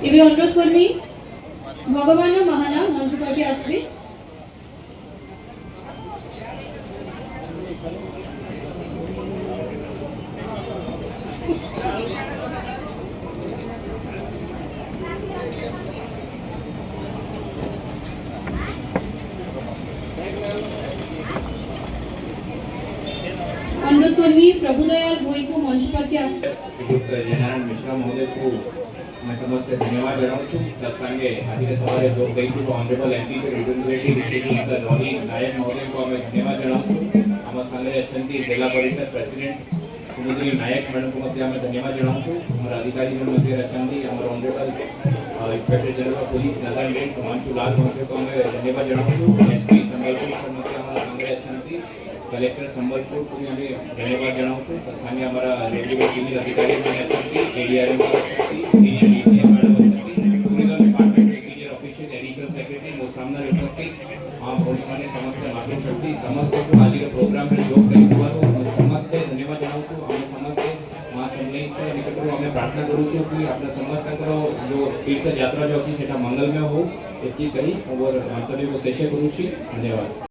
এবার অনুরোধ করবি ভগবানের মহানা মঞ্চ পার্টি আসবে। अनुरोध कर्मी प्रभुदयाल भोई को मंच पर के जयनारायण मिश्रा महोदय को मैं समस्त धन्यवाद जनाऊं छूं। तत्संगे आज सवारे जो गई थी तो ऑनरेबल एमपी के रिप्रेजेंटेटिव श्री रॉनी नायक महोदय को मैं धन्यवाद जनाऊं छूं। आम संगे अच्छी जिला परिषद प्रेसिडेंट सुमुद्री नायक मैडम को मैं धन्यवाद जनाऊं छूं। हमारा अधिकारी मध्य अच्छी हमारे honourable inspector general of police नजर रेड हिमांशु लाल महोदय को मैं धन्यवाद जनाऊं छूं। एसपी संबलपुर सर मध्य हमारा संगे अच्छी कलेक्टर संबलपुर को भी धन्यवाद जनाऊं छूं। संगे हमारा रेलवे सीनियर अधिकारी ADRM senior DCM madam tourism department senior official additional secretary वो सामने उपस्थित होने वाले समस्त मातृशक्ति समस्त को आज प्रोग्राम में जो कहीं हुआ तो समस्त धन्यवाद जनाऊं छूं। हमें समस्त मां सम्मेलित निकटरू हमें प्रार्थना करूं छूं कि अपना समस्त जो तीर्थ यात्रा जो थी सेटा मंगलमय हो एटली कही और मंतव्य को शेष करूं छी। धन्यवाद।